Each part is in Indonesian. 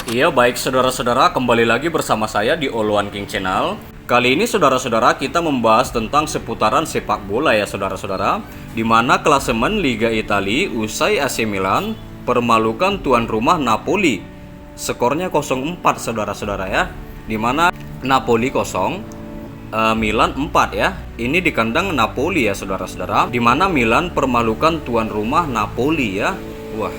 Iya, baik saudara-saudara, kembali lagi bersama saya di All One King Channel. Kali ini saudara-saudara kita membahas tentang seputaran sepak bola ya saudara-saudara, di mana klasemen Liga Italia usai AC Milan permalukan tuan rumah Napoli. Skornya 0-4 saudara-saudara ya, di mana Napoli 0, Milan 4 ya. Ini di kandang Napoli ya saudara-saudara, di mana Milan permalukan tuan rumah Napoli ya. Wah,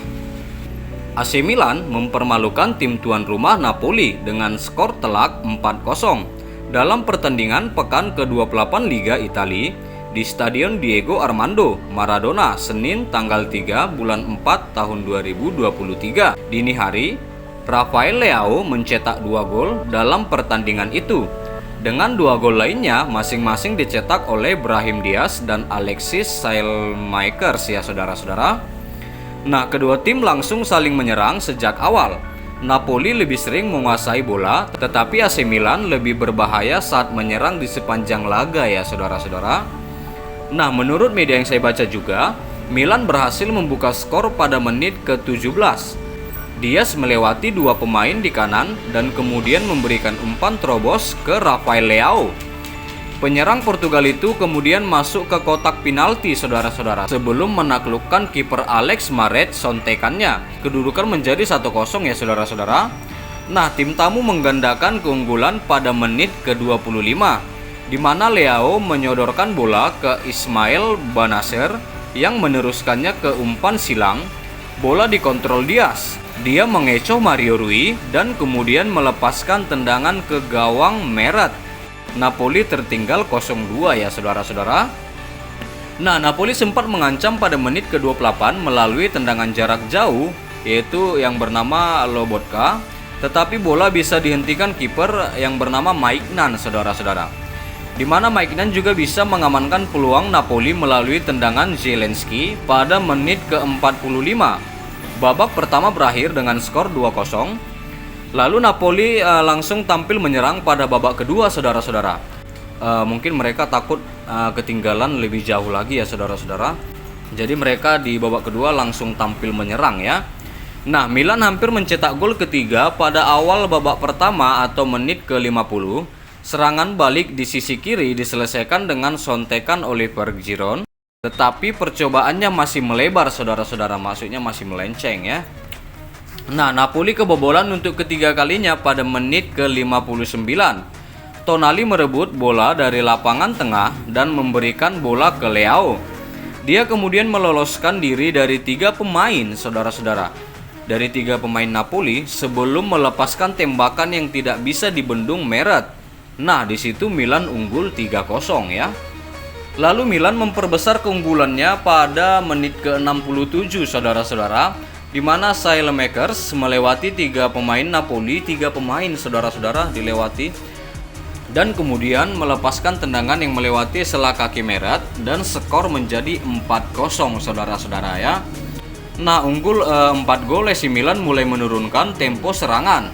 AC Milan mempermalukan tim tuan rumah Napoli dengan skor telak 4-0 dalam pertandingan pekan ke-28 Liga Italia di Stadion Diego Armando Maradona Senin tanggal 3 bulan 4 tahun 2023. Dini hari, Rafael Leao mencetak 2 gol dalam pertandingan itu, dengan 2 gol lainnya masing-masing dicetak oleh Brahim Diaz dan Alexis Saelemaekers ya saudara-saudara. Nah, kedua tim langsung saling menyerang sejak awal. Napoli lebih sering menguasai bola, tetapi AC Milan lebih berbahaya saat menyerang di sepanjang laga ya saudara-saudara. Nah, menurut media yang saya baca juga, Milan berhasil membuka skor pada menit ke-17. Diaz melewati 2 pemain di kanan dan kemudian memberikan umpan terobos ke Rafael Leao. Penyerang Portugal itu kemudian masuk ke kotak penalti saudara-saudara sebelum menaklukkan kiper Alex Maret sontekannya. Kedudukan menjadi 1-0 ya saudara-saudara. Nah, tim tamu menggandakan keunggulan pada menit ke-25, di mana Leao menyodorkan bola ke Ismail Bennacer yang meneruskannya ke umpan silang. Bola dikontrol Diaz. Dia mengecoh Mario Rui dan kemudian melepaskan tendangan ke gawang Meret. Napoli tertinggal 0-2 ya saudara-saudara. Nah, Napoli sempat mengancam pada menit ke-28 melalui tendangan jarak jauh, yaitu yang bernama Lobotka, tetapi bola bisa dihentikan kiper yang bernama Maignan saudara-saudara, di mana Maignan juga bisa mengamankan peluang Napoli melalui tendangan Zielinski pada menit ke-45. Babak pertama berakhir dengan skor 2-0. Lalu Napoli langsung tampil menyerang pada babak kedua saudara-saudara. Mungkin mereka takut ketinggalan lebih jauh lagi ya saudara-saudara. Jadi mereka di babak kedua langsung tampil menyerang ya. Nah, Milan hampir mencetak gol ketiga pada awal babak pertama atau menit ke-50. Serangan balik di sisi kiri diselesaikan dengan sontekan Oliver Giroud. Tetapi percobaannya masih melebar saudara-saudara, maksudnya masih melenceng ya. Nah, Napoli kebobolan untuk ketiga kalinya pada menit ke-59. Tonali merebut bola dari lapangan tengah dan memberikan bola ke Leao. Dia kemudian meloloskan diri dari 3 pemain, saudara-saudara. Dari 3 pemain Napoli sebelum melepaskan tembakan yang tidak bisa dibendung Meret. Nah, di situ Milan unggul 3-0 ya. Lalu Milan memperbesar keunggulannya pada menit ke-67, saudara-saudara, di mana Saelemaekers melewati 3 pemain Napoli, 3 pemain saudara-saudara dilewati, dan kemudian melepaskan tendangan yang melewati sela kaki Meret dan skor menjadi 4-0 saudara-saudara ya. Nah, unggul 4 gol, AC Milan mulai menurunkan tempo serangan.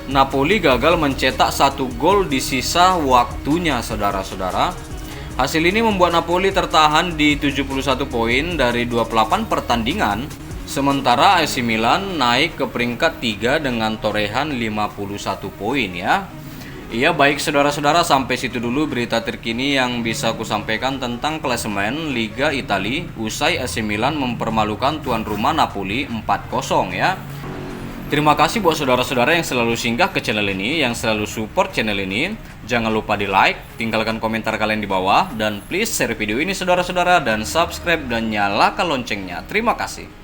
Napoli gagal mencetak 1 gol di sisa waktunya saudara-saudara. Hasil ini membuat Napoli tertahan di 71 poin dari 28 pertandingan. Sementara AC Milan naik ke peringkat 3 dengan torehan 51 poin ya. Iya, baik saudara-saudara, sampai situ dulu berita terkini yang bisa aku sampaikan tentang klasemen Liga Italia usai AC Milan mempermalukan tuan rumah Napoli 4-0 ya. Terima kasih buat saudara-saudara yang selalu singgah ke channel ini, yang selalu support channel ini. Jangan lupa di like, tinggalkan komentar kalian di bawah, dan please share video ini saudara-saudara, dan subscribe dan nyalakan loncengnya. Terima kasih.